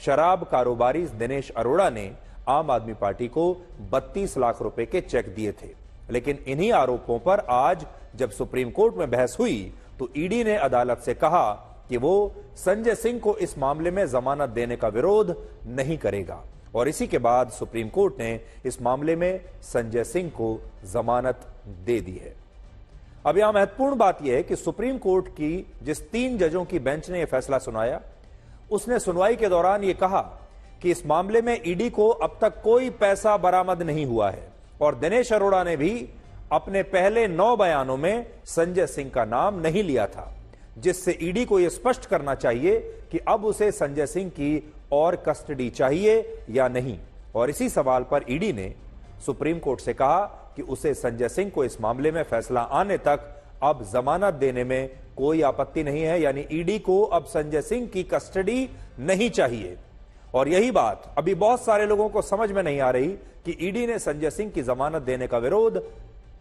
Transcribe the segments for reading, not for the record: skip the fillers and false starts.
शराब कारोबारी दिनेश अरोड़ा ने आम आदमी पार्टी को 32 लाख रुपए के चेक दिए थे। लेकिन इन्हीं आरोपों पर आज जब सुप्रीम कोर्ट में बहस हुई तो ईडी ने अदालत से कहा कि वो संजय सिंह को इस मामले में जमानत देने का विरोध नहीं करेगा और इसी के बाद सुप्रीम कोर्ट ने इस मामले में संजय सिंह को जमानत दे दी है। अब यहां महत्वपूर्ण बात यह है कि सुप्रीम कोर्ट की जिस 3 जजों की बेंच ने यह फैसला सुनाया, उसने सुनवाई के दौरान यह कहा कि इस मामले में ईडी को अब तक कोई पैसा बरामद नहीं हुआ है और दिनेश अरोड़ा ने भी अपने पहले 9 बयानों में संजय सिंह का नाम नहीं लिया था, जिससे ईडी को यह स्पष्ट करना चाहिए कि अब उसे संजय सिंह की और कस्टडी चाहिए या नहीं। और इसी सवाल पर ईडी ने सुप्रीम कोर्ट से कहा कि उसे संजय सिंह को इस मामले में फैसला आने तक अब जमानत देने में कोई आपत्ति नहीं है, यानी ईडी को अब संजय सिंह की कस्टडी नहीं चाहिए। और यही बात अभी बहुत सारे लोगों को समझ में नहीं आ रही कि ईडी ने संजय सिंह की जमानत देने का विरोध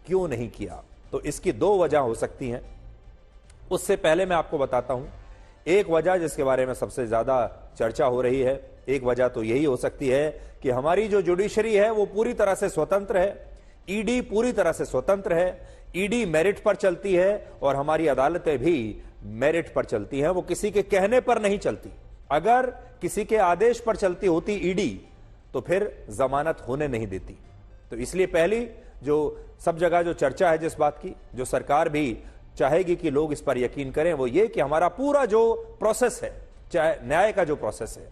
क्यों नहीं किया। तो इसकी 2 वजह हो सकती हैं। उससे पहले मैं आपको बताता हूं एक वजह जिसके बारे में सबसे ज्यादा चर्चा हो रही है। एक वजह तो यही हो सकती है कि हमारी जो जुडिशरी है वो पूरी तरह से स्वतंत्र है, ईडी पूरी तरह से स्वतंत्र है, ईडी मेरिट पर चलती है और हमारी अदालतें भी मेरिट पर चलती हैं, वो किसी के कहने पर नहीं चलती। अगर किसी के आदेश पर चलती होती ईडी तो फिर जमानत होने नहीं देती। तो इसलिए पहली जो सब जगह जो चर्चा है जिस बात की, जो सरकार भी चाहेगी कि लोग इस पर यकीन करें, वो ये कि हमारा पूरा जो प्रोसेस है, चाहे न्याय का जो प्रोसेस है,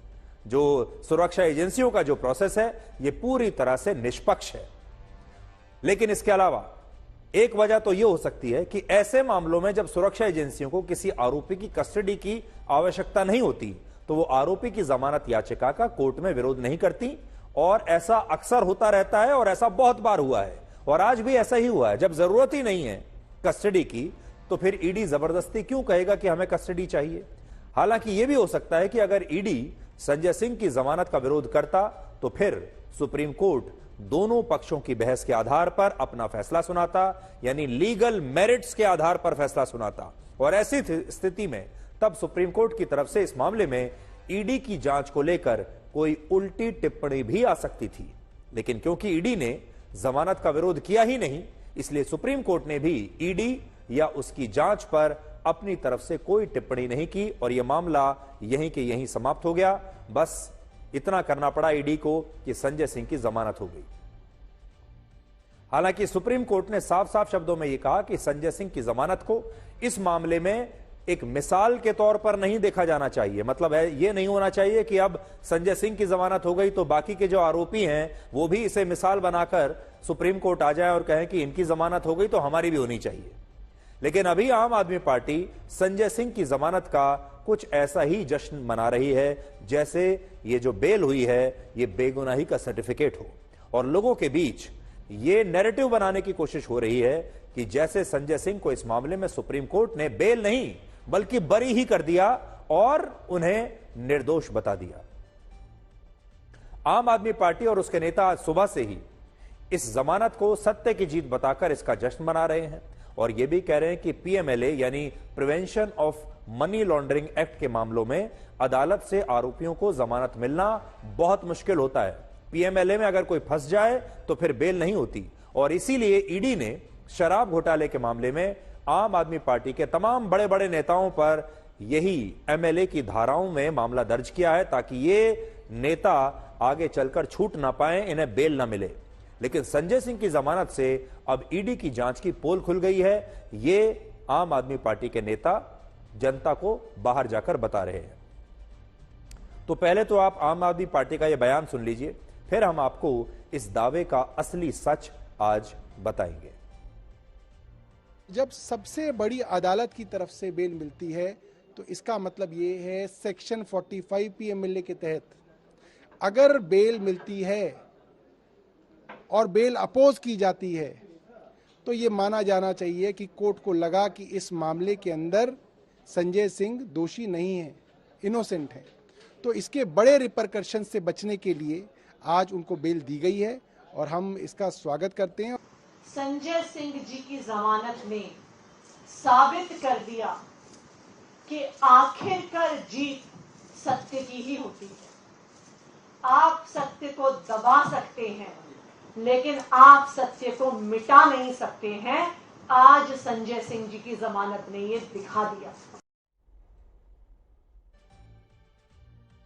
जो सुरक्षा एजेंसियों का जो प्रोसेस है, ये पूरी तरह से निष्पक्ष है। लेकिन इसके अलावा एक वजह तो यह हो सकती है कि ऐसे मामलों में जब सुरक्षा एजेंसियों को किसी आरोपी की कस्टडी की आवश्यकता नहीं होती तो वो आरोपी की जमानत याचिका का कोर्ट में विरोध नहीं करती। और ऐसा अक्सर होता रहता है और ऐसा बहुत बार हुआ है और आज भी ऐसा ही हुआ है। जब जरूरत ही नहीं है कस्टडी की तो फिर ईडी जबरदस्ती क्यों कहेगा कि हमें कस्टडी चाहिए। हालांकि यह भी हो सकता है कि अगर ईडी संजय सिंह की जमानत का विरोध करता तो फिर सुप्रीम कोर्ट दोनों पक्षों की बहस के आधार पर अपना फैसला सुनाता, यानी लीगल मेरिट्स के आधार पर फैसला सुनाता। और ऐसी स्थिति में तब सुप्रीम कोर्ट की तरफ से इस मामले में ईडी की जांच को लेकर कोई उल्टी टिप्पणी भी आ सकती थी। लेकिन क्योंकि ईडी ने जमानत का विरोध किया ही नहीं, इसलिए सुप्रीम कोर्ट ने भी ईडी या उसकी जांच पर अपनी तरफ से कोई टिप्पणी नहीं की और यह मामला यहीं के यहीं समाप्त हो गया। बस इतना करना पड़ा ईडी को कि संजय सिंह की जमानत हो गई। हालांकि सुप्रीम कोर्ट ने साफ साफ शब्दों में यह कहा कि संजय सिंह की जमानत को इस मामले में एक मिसाल के तौर पर नहीं देखा जाना चाहिए। मतलब है यह नहीं होना चाहिए कि अब संजय सिंह की जमानत हो गई तो बाकी के जो आरोपी हैं वो भी इसे मिसाल बनाकर सुप्रीम कोर्ट आ जाए और कहें कि इनकी जमानत हो गई तो हमारी भी होनी चाहिए। लेकिन अभी आम आदमी पार्टी संजय सिंह की जमानत का कुछ ऐसा ही जश्न मना रही है जैसे ये जो बेल हुई है ये बेगुनाही का सर्टिफिकेट हो। और लोगों के बीच ये नैरेटिव बनाने की कोशिश हो रही है कि जैसे संजय सिंह को इस मामले में सुप्रीम कोर्ट ने बेल नहीं बल्कि बरी ही कर दिया और उन्हें निर्दोष बता दिया। आम आदमी पार्टी और उसके नेता आज सुबह से ही इस जमानत को सत्य की जीत बताकर इसका जश्न मना रहे हैं और यह भी कह रहे हैं कि पीएमएलए यानी prevention of money laundering act के मामलों में अदालत से आरोपियों को जमानत मिलना बहुत मुश्किल होता है। पीएमएलए में अगर कोई फंस जाए तो फिर बेल नहीं होती और इसीलिए ईडी ने शराब घोटाले के मामले में आम आदमी पार्टी के तमाम बड़े बड़े नेताओं पर यही एमएलए की धाराओं में मामला दर्ज किया है ताकि ये नेता आगे चलकर छूट ना पाए, इन्हें बेल ना मिले। लेकिन संजय सिंह की जमानत से अब ईडी की जांच की पोल खुल गई है, ये आम आदमी पार्टी के नेता जनता को बाहर जाकर बता रहे हैं। तो पहले तो आप आम आदमी पार्टी का यह बयान सुन लीजिए, फिर हम आपको इस दावे का असली सच आज बताएंगे। जब सबसे बड़ी अदालत की तरफ से बेल मिलती है तो इसका मतलब ये है सेक्शन 45 पीएमएलए के तहत अगर बेल मिलती है और बेल अपोज की जाती है तो ये माना जाना चाहिए कि कोर्ट को लगा कि इस मामले के अंदर संजय सिंह दोषी नहीं है, इनोसेंट है। तो इसके बड़े रिपरकशन से बचने के लिए आज उनको बेल दी गई है और हम इसका स्वागत करते हैं। संजय सिंह जी की जमानत ने साबित कर दिया कि आखिरकार जीत सत्य की ही होती है। आप सत्य को दबा सकते हैं, लेकिन आप सत्य को मिटा नहीं सकते हैं। आज संजय सिंह जी की जमानत ने ये दिखा दिया।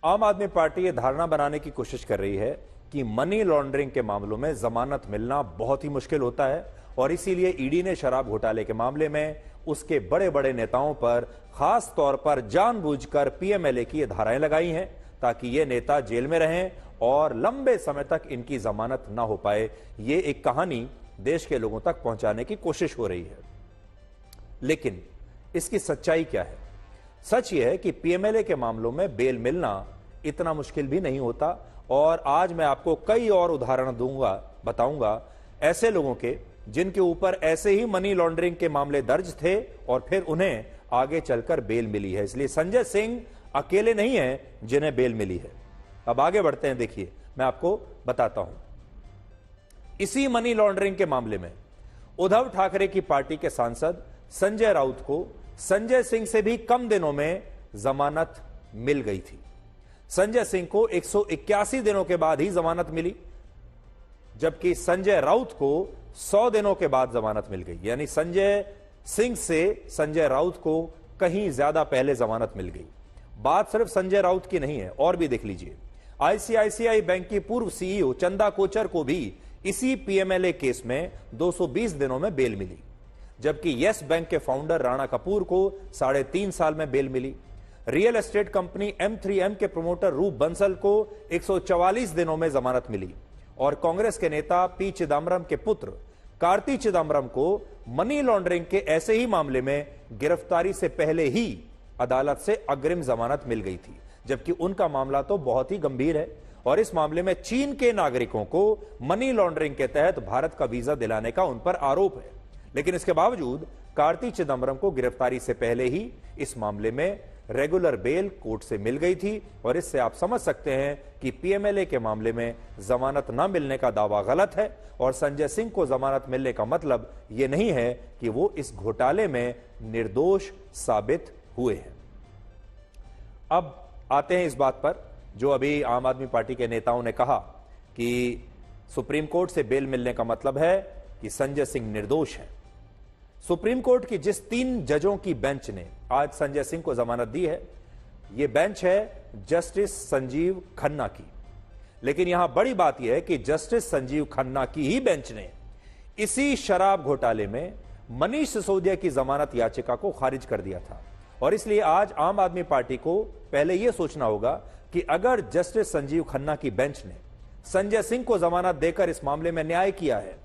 आम आदमी पार्टी ये धारणा बनाने की कोशिश कर रही है कि मनी लॉन्ड्रिंग के मामलों में जमानत मिलना बहुत ही मुश्किल होता है और इसीलिए ईडी ने शराब घोटाले के मामले में उसके बड़े बड़े नेताओं पर खास तौर पर जानबूझकर पीएमएलए की ये धाराएं लगाई हैं ताकि ये नेता जेल में रहें और लंबे समय तक इनकी जमानत ना हो पाए। ये एक कहानी देश के लोगों तक पहुंचाने की कोशिश हो रही है, लेकिन इसकी सच्चाई क्या है? सच यह है कि पीएमएलए के मामलों में बेल मिलना इतना मुश्किल भी नहीं होता और आज मैं आपको कई और उदाहरण बताऊंगा ऐसे लोगों के जिनके ऊपर ऐसे ही मनी लॉन्ड्रिंग के मामले दर्ज थे और फिर उन्हें आगे चलकर बेल मिली है। इसलिए संजय सिंह अकेले नहीं हैं जिन्हें बेल मिली है। अब आगे बढ़ते हैं, देखिए मैं आपको बताता हूं। इसी मनी लॉन्ड्रिंग के मामले में उद्धव ठाकरे की पार्टी के सांसद संजय राउत को संजय सिंह से भी कम दिनों में जमानत मिल गई थी। संजय सिंह को 181 दिनों के बाद ही जमानत मिली, जबकि संजय राउत को 100 दिनों के बाद जमानत मिल गई। यानी संजय सिंह से संजय राउत को कहीं ज्यादा पहले जमानत मिल गई। बात सिर्फ संजय राउत की नहीं है, और भी देख लीजिए। आईसीआईसीआई बैंक की पूर्व सीईओ चंदा कोचर को भी इसी पीएमएलए केस में 220 दिनों में बेल मिली, जबकि यस बैंक के फाउंडर राणा कपूर को 3.5 साल में बेल मिली। रियल एस्टेट कंपनी M3M के प्रमोटर रूप बंसल को 144 दिनों में जमानत मिली और कांग्रेस के नेता पी चिदम्बरम के पुत्र कार्ति चिदम्बरम को मनी लॉन्ड्रिंग के ऐसे ही मामले में गिरफ्तारी से पहले ही अदालत से अग्रिम जमानत मिल गई थी, जबकि उनका मामला तो बहुत ही गंभीर है और इस मामले में चीन के नागरिकों को मनी लॉन्ड्रिंग के तहत भारत का वीजा दिलाने का उन पर आरोप है। लेकिन इसके बावजूद कार्ति चिदम्बरम को गिरफ्तारी से पहले ही इस मामले में रेगुलर बेल कोर्ट से मिल गई थी और इससे आप समझ सकते हैं कि पीएमएलए के मामले में जमानत न मिलने का दावा गलत है और संजय सिंह को जमानत मिलने का मतलब यह नहीं है कि वो इस घोटाले में निर्दोष साबित हुए हैं। अब आते हैं इस बात पर जो अभी आम आदमी पार्टी के नेताओं ने कहा कि सुप्रीम कोर्ट से बेल मिलने का मतलब है कि संजय सिंह निर्दोष है। सुप्रीम कोर्ट की जिस 3 जजों की बेंच ने आज संजय सिंह को जमानत दी है, यह बेंच है जस्टिस संजीव खन्ना की। लेकिन यहां बड़ी बात यह है कि जस्टिस संजीव खन्ना की ही बेंच ने इसी शराब घोटाले में मनीष सिसोदिया की जमानत याचिका को खारिज कर दिया था और इसलिए आज आम आदमी पार्टी को पहले यह सोचना होगा कि अगर जस्टिस संजीव खन्ना की बेंच ने संजय सिंह को जमानत देकर इस मामले में न्याय किया है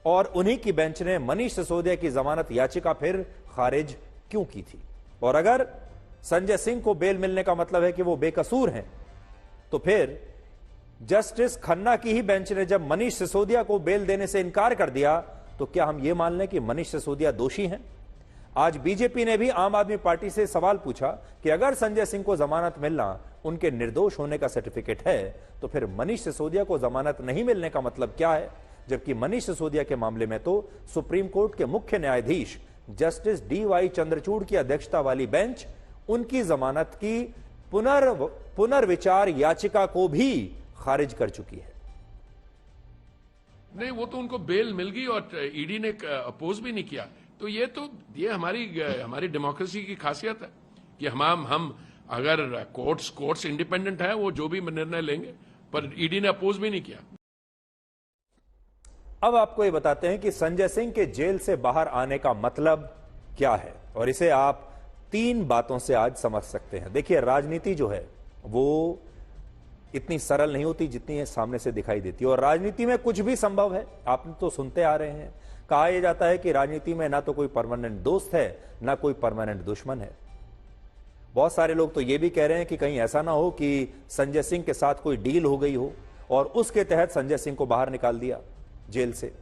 और उन्हीं की बेंच ने मनीष सिसोदिया की जमानत याचिका फिर खारिज क्यों की थी, और अगर संजय सिंह को बेल मिलने का मतलब है कि वो बेकसूर हैं, तो फिर जस्टिस खन्ना की ही बेंच ने जब मनीष सिसोदिया को बेल देने से इनकार कर दिया तो क्या हम ये मान लें कि मनीष सिसोदिया दोषी हैं? आज बीजेपी ने भी आम आदमी पार्टी से सवाल पूछा कि अगर संजय सिंह को जमानत मिलना उनके निर्दोष होने का सर्टिफिकेट है तो फिर मनीष सिसोदिया को जमानत नहीं मिलने का मतलब क्या है? जबकि मनीष सिसोदिया के मामले में तो सुप्रीम कोर्ट के मुख्य न्यायाधीश जस्टिस DY चंद्रचूड़ की अध्यक्षता वाली बेंच उनकी जमानत की पुनर्विचार याचिका को भी खारिज कर चुकी है। नहीं, वो तो उनको बेल मिल गई और ईडी ने अपोज भी नहीं किया। तो ये हमारी डेमोक्रेसी की खासियत है कि हम अगर कोर्ट्स इंडिपेंडेंट है, वो जो भी निर्णय लेंगे, पर ईडी ने अपोज भी नहीं किया। अब आपको ये बताते हैं कि संजय सिंह के जेल से बाहर आने का मतलब क्या है और इसे आप 3 बातों से आज समझ सकते हैं। देखिए, राजनीति जो है वो इतनी सरल नहीं होती जितनी सामने से दिखाई देती है और राजनीति में कुछ भी संभव है। आप तो सुनते आ रहे हैं, कहा यह जाता है कि राजनीति में ना तो कोई परमानेंट दोस्त है ना कोई परमानेंट दुश्मन है। बहुत सारे लोग तो यह भी कह रहे हैं कि कहीं ऐसा ना हो कि संजय सिंह के साथ कोई डील हो गई हो और उसके तहत संजय सिंह को बाहर निकाल दिया जेल से।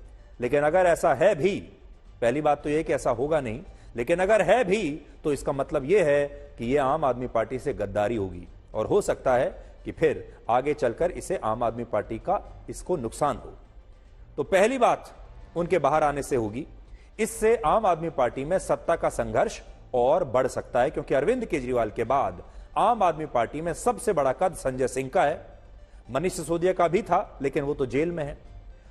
लेकिन अगर ऐसा है भी, पहली बात तो यह कि ऐसा होगा नहीं, लेकिन अगर है भी तो इसका मतलब यह है कि यह आम आदमी पार्टी से गद्दारी होगी और हो सकता है कि फिर आगे चलकर इसे आम आदमी पार्टी का इसको नुकसान हो। तो पहली बात उनके बाहर आने से होगी, इससे आम आदमी पार्टी में सत्ता का संघर्ष और बढ़ सकता है, क्योंकि अरविंद केजरीवाल के बाद आम आदमी पार्टी में सबसे बड़ा कद संजय सिंह का है। मनीष सिसोदिया का भी था, लेकिन वो तो जेल में है।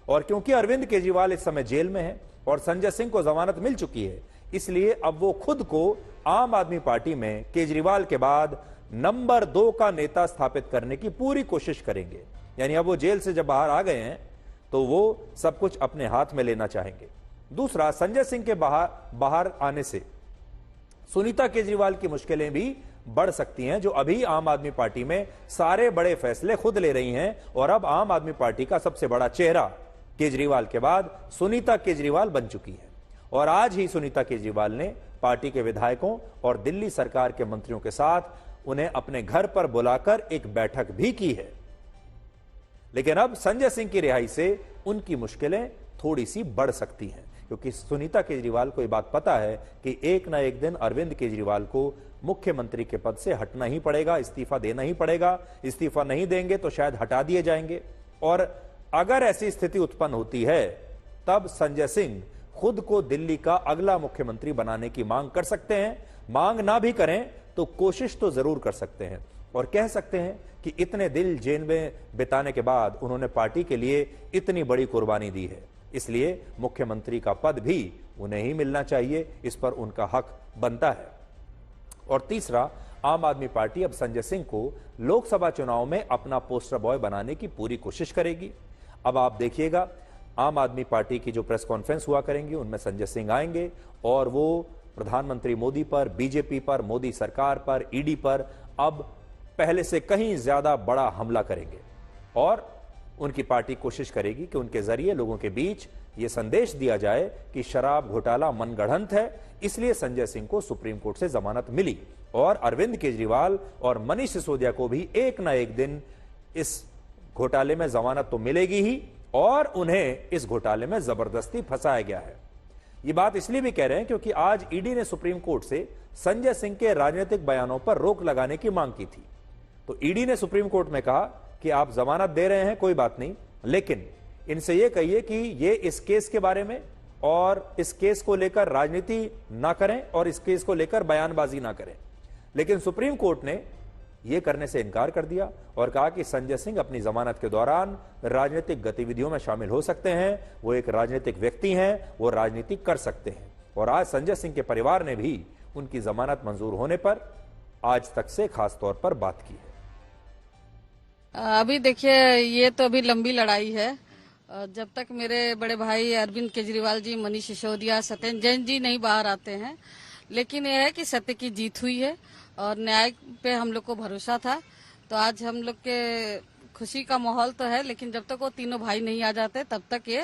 और क्योंकि अरविंद केजरीवाल इस समय जेल में है और संजय सिंह को जमानत मिल चुकी है, इसलिए अब वो खुद को आम आदमी पार्टी में केजरीवाल के बाद नंबर 2 का नेता स्थापित करने की पूरी कोशिश करेंगे। यानी अब वो जेल से जब बाहर आ गए हैं तो वो सब कुछ अपने हाथ में लेना चाहेंगे। दूसरा, संजय सिंह के बाहर आने से सुनीता केजरीवाल की मुश्किलें भी बढ़ सकती हैं, जो अभी आम आदमी पार्टी में सारे बड़े फैसले खुद ले रही हैं। और अब आम आदमी पार्टी का सबसे बड़ा चेहरा केजरीवाल के बाद सुनीता केजरीवाल बन चुकी है। और आज ही सुनीता केजरीवाल ने पार्टी के विधायकों और दिल्ली सरकार के मंत्रियों के साथ उन्हें अपने घर पर बुलाकर एक बैठक भी की है। लेकिन अब संजय सिंह की रिहाई से उनकी मुश्किलें थोड़ी सी बढ़ सकती हैं, क्योंकि सुनीता केजरीवाल को यह बात पता है कि एक ना एक दिन अरविंद केजरीवाल को मुख्यमंत्री के पद से हटना ही पड़ेगा, इस्तीफा देना ही पड़ेगा। इस्तीफा नहीं देंगे तो शायद हटा दिए जाएंगे। और अगर ऐसी स्थिति उत्पन्न होती है, तब संजय सिंह खुद को दिल्ली का अगला मुख्यमंत्री बनाने की मांग कर सकते हैं। मांग ना भी करें तो कोशिश तो जरूर कर सकते हैं और कह सकते हैं कि इतने दिल जेल में बिताने के बाद उन्होंने पार्टी के लिए इतनी बड़ी कुर्बानी दी है, इसलिए मुख्यमंत्री का पद भी उन्हें ही मिलना चाहिए, इस पर उनका हक बनता है। और तीसरा, आम आदमी पार्टी अब संजय सिंह को लोकसभा चुनाव में अपना पोस्टर बॉय बनाने की पूरी कोशिश करेगी। अब आप देखिएगा, आम आदमी पार्टी की जो प्रेस कॉन्फ्रेंस हुआ करेंगी उनमें संजय सिंह आएंगे और वो प्रधानमंत्री मोदी पर, बीजेपी पर, मोदी सरकार पर, ईडी पर अब पहले से कहीं ज्यादा बड़ा हमला करेंगे। और उनकी पार्टी कोशिश करेगी कि उनके जरिए लोगों के बीच यह संदेश दिया जाए कि शराब घोटाला मनगढ़ंत है, इसलिए संजय सिंह को सुप्रीम कोर्ट से जमानत मिली। और अरविंद केजरीवाल और मनीष सिसोदिया को भी एक ना एक दिन इस घोटाले में जमानत तो मिलेगी ही, और उन्हें इस घोटाले में जबरदस्ती फंसाया गया है। ये बात इसलिए भी कह रहे हैं क्योंकि आज ईडी ने सुप्रीम कोर्ट से संजय सिंह के राजनीतिक बयानों पर रोक लगाने की मांग की थी। तो ईडी ने सुप्रीम कोर्ट में कहा कि आप जमानत दे रहे हैं, कोई बात नहीं, लेकिन इनसे यह कहिए कि ये इस केस के बारे में और इस केस को लेकर राजनीति ना करें और इस केस को लेकर बयानबाजी ना करें। लेकिन सुप्रीम कोर्ट ने यह करने से इनकार कर दिया और कहा कि संजय सिंह अपनी जमानत के दौरान राजनीतिक गतिविधियों में शामिल हो सकते हैं, वो एक राजनीतिक व्यक्ति हैं, वो राजनीति कर सकते हैं। और आज संजय सिंह के परिवार ने भी उनकी जमानत मंजूर होने पर आज तक से खास तौर पर बात की है। अभी देखिए, ये तो अभी लंबी लड़ाई है। जब तक मेरे बड़े भाई अरविंद केजरीवाल जी, मनीष सिसोदिया, सत्येंद्र जैन जी नहीं बाहर आते हैं, लेकिन यह है कि सत्य की जीत हुई है और न्याय पे हम लोग को भरोसा था। तो आज हम लोग के खुशी का माहौल तो है, लेकिन जब तक वो तीनों भाई नहीं आ जाते तब तक ये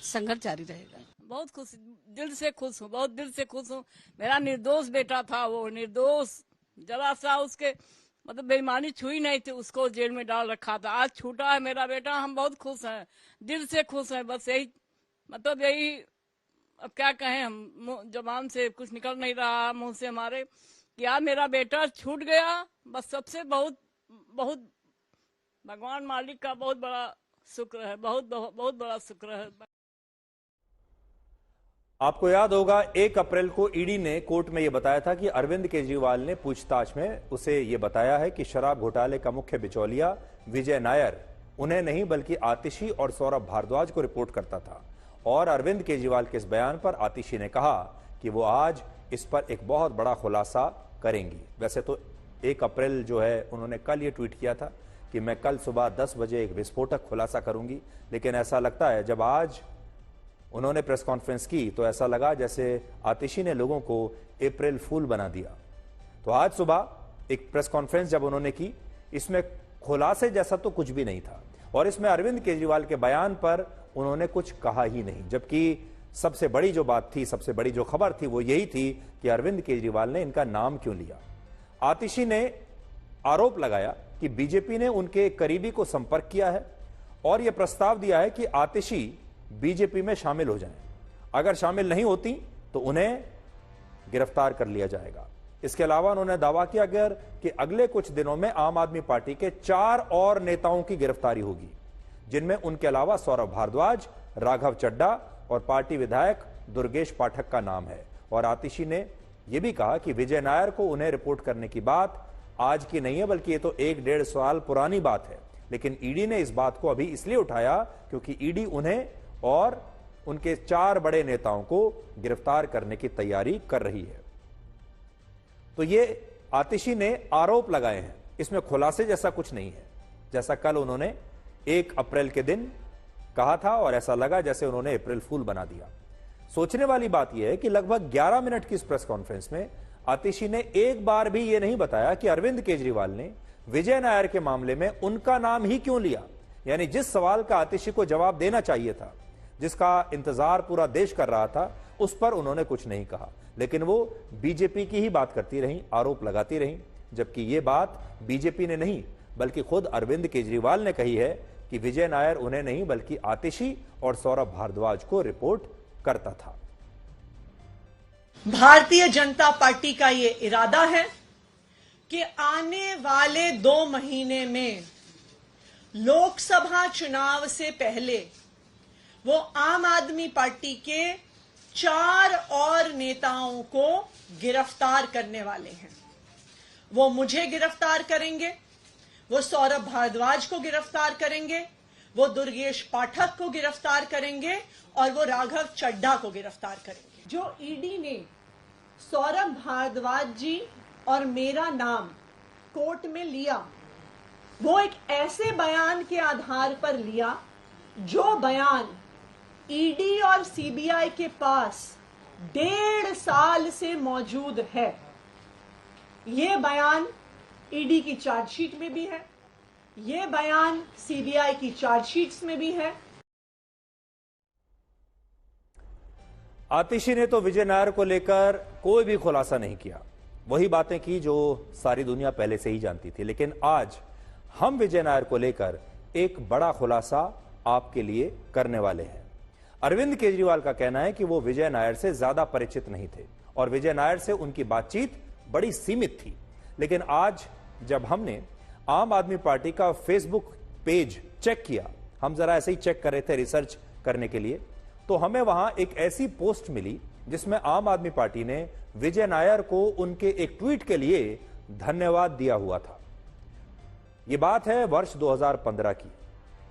संघर्ष जारी रहेगा। बहुत खुश, दिल से खुश हूँ, बहुत दिल से खुश हूँ। मेरा निर्दोष बेटा था, वो निर्दोष, जरा सा उसके मतलब बेईमानी छुई नहीं थी, उसको जेल में डाल रखा था। आज छूटा है मेरा बेटा, हम बहुत खुश हैं, दिल से खुश हैं। बस यही मतलब यही, अब क्या कहें, हम जबान से कुछ निकल नहीं रहा मुंह से हमारे कि यार मेरा बेटा छूट गया। बस सबसे बहुत बहुत भगवान मालिक का बहुत बड़ा शुक्र है, बहुत बहुत बड़ा शुक्र है। आपको याद होगा 1 अप्रैल को ईडी ने कोर्ट में यह बताया था कि अरविंद केजरीवाल ने पूछताछ में उसे यह बताया है कि शराब घोटाले का मुख्य बिचौलिया विजय नायर उन्हें नहीं बल्कि आतिशी और सौरभ भारद्वाज को रिपोर्ट करता था। और अरविंद केजरीवाल के इस बयान पर आतिशी ने कहा कि वो आज इस पर एक बहुत बड़ा खुलासा करेंगी। वैसे तो 1 अप्रैल जो है उन्होंने कल ये ट्वीट किया था कि मैं कल सुबह 10 बजे एक विस्फोटक खुलासा करूंगी, लेकिन ऐसा लगता है जब आज उन्होंने प्रेस कॉन्फ्रेंस की तो ऐसा लगा जैसे आतिशी ने लोगों को अप्रैल फूल बना दिया। तो आज सुबह एक प्रेस कॉन्फ्रेंस जब उन्होंने की, इसमें खुलासे जैसा तो कुछ भी नहीं था और इसमें अरविंद केजरीवाल के बयान पर उन्होंने कुछ कहा ही नहीं। जबकि सबसे बड़ी जो बात थी, सबसे बड़ी जो खबर थी वो यही थी कि अरविंद केजरीवाल ने इनका नाम क्यों लिया। आतिशी ने आरोप लगाया कि बीजेपी ने उनके करीबी को संपर्क किया है और यह प्रस्ताव दिया है कि आतिशी बीजेपी में शामिल हो जाएं। अगर शामिल नहीं होती तो उन्हें गिरफ्तार कर लिया जाएगा। इसके अलावा उन्होंने दावा किया कि अगले कुछ दिनों में आम आदमी पार्टी के 4 और नेताओं की गिरफ्तारी होगी, जिनमें उनके अलावा सौरभ भारद्वाज, राघव चड्ढा और पार्टी विधायक दुर्गेश पाठक का नाम है। और आतिशी ने यह भी कहा कि विजय नायर को उन्हें रिपोर्ट करने की बात आज की नहीं है, बल्कि ये तो 1-1.5 साल पुरानी बात है। लेकिन ईडी ने इस बात को अभी इसलिए उठाया क्योंकि ईडी उन्हें और उनके 4 बड़े नेताओं को गिरफ्तार करने की तैयारी कर रही है। तो ये आतिशी ने आरोप लगाए हैं, इसमें खुलासे जैसा कुछ नहीं है। जैसा कल उन्होंने 1 अप्रैल के दिन कहा था और ऐसा लगा जैसे उन्होंने अप्रैल फूल बना दिया। सोचने वाली बात यह है कि लगभग 11 मिनट की इस प्रेस कॉन्फ्रेंस में आतिशी ने एक बार भी यह नहीं बताया कि अरविंद केजरीवाल ने विजय नायर के मामले में उनका नाम ही क्यों लिया। यानी जिस सवाल का आतिशी को जवाब देना चाहिए था, जिसका इंतजार पूरा देश कर रहा था, उस पर उन्होंने कुछ नहीं कहा, लेकिन वो बीजेपी की ही बात करती रहीं, आरोप लगाती रहीं, जबकि ये बात बीजेपी ने नहीं बल्कि खुद अरविंद केजरीवाल ने कही है कि विजय नायर उन्हें नहीं बल्कि आतिशी और सौरभ भारद्वाज को रिपोर्ट करता था। भारतीय जनता पार्टी का ये इरादा है कि आने वाले 2 महीने में लोकसभा चुनाव से पहले वो आम आदमी पार्टी के 4 और नेताओं को गिरफ्तार करने वाले हैं। वो मुझे गिरफ्तार करेंगे, वो सौरभ भारद्वाज को गिरफ्तार करेंगे, वो दुर्गेश पाठक को गिरफ्तार करेंगे और वो राघव चड्ढा को गिरफ्तार करेंगे। जो ईडी ने सौरभ भारद्वाज जी और मेरा नाम कोर्ट में लिया, वो एक ऐसे बयान के आधार पर लिया जो बयान ईडी और सीबीआई के पास 1.5 साल से मौजूद है। ये बयान ईडी की चार्जशीट में भी है, ये बयान सीबीआई की चार्जशीट्स में भी है। आतिशी ने तो विजय नायर को लेकर कोई भी खुलासा नहीं किया, वही बातें की जो सारी दुनिया पहले से ही जानती थी। लेकिन आज हम विजय नायर को लेकर एक बड़ा खुलासा आपके लिए करने वाले हैं। अरविंद केजरीवाल का कहना है कि वो विजय नायर से ज्यादा परिचित नहीं थे और विजय नायर से उनकी बातचीत बड़ी सीमित थी। लेकिन आज जब हमने आम आदमी पार्टी का फेसबुक पेज चेक किया, हम जरा ऐसे ही चेक कर रहे थे रिसर्च करने के लिए, तो हमें वहां एक ऐसी पोस्ट मिली जिसमें आम आदमी पार्टी ने विजय नायर को उनके एक ट्वीट के लिए धन्यवाद दिया हुआ था। यह बात है वर्ष 2015 की।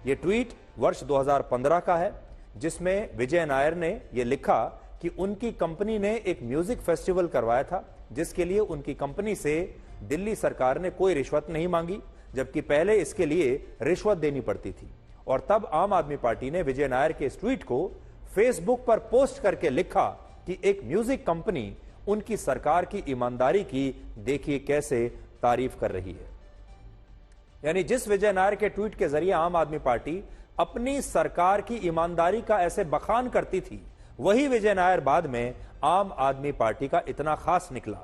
यह ट्वीट वर्ष 2015 का है जिसमें विजय नायर ने यह लिखा कि उनकी कंपनी ने एक म्यूजिक फेस्टिवल करवाया था जिसके लिए उनकी कंपनी से दिल्ली सरकार ने कोई रिश्वत नहीं मांगी, जबकि पहले इसके लिए रिश्वत देनी पड़ती थी। और तब आम आदमी पार्टी ने विजय नायर के इस ट्वीट को फेसबुक पर पोस्ट करके लिखा कि एक म्यूजिक कंपनी उनकी सरकार की ईमानदारी की देखिए कैसे तारीफ कर रही है। यानी जिस विजय नायर के ट्वीट के जरिए आम आदमी पार्टी अपनी सरकार की ईमानदारी का ऐसे बखान करती थी, वही विजय नायर बाद में आम आदमी पार्टी का इतना खास निकला।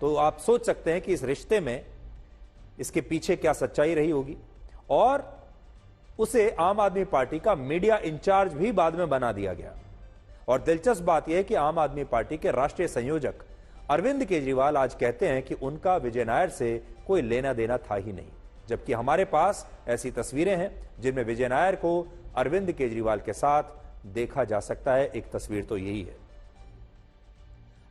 तो आप सोच सकते हैं कि इस रिश्ते में इसके पीछे क्या सच्चाई रही होगी। और उसे आम आदमी पार्टी का मीडिया इंचार्ज भी बाद में बना दिया गया। और दिलचस्प बात यह है कि आम आदमी पार्टी के राष्ट्रीय संयोजक अरविंद केजरीवाल आज कहते हैं कि उनका विजय नायर से कोई लेना देना था ही नहीं, जबकि हमारे पास ऐसी तस्वीरें हैं जिनमें विजय नायर को अरविंद केजरीवाल के साथ देखा जा सकता है। एक तस्वीर तो यही है।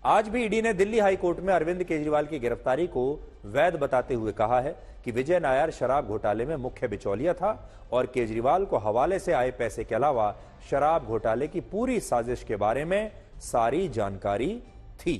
आज भी ईडी ने दिल्ली हाई कोर्ट में अरविंद केजरीवाल की गिरफ्तारी को वैध बताते हुए कहा है कि विजय नायर शराब घोटाले में मुख्य बिचौलिया था और केजरीवाल को हवाले से आए पैसे के अलावा शराब घोटाले की पूरी साजिश के बारे में सारी जानकारी थी।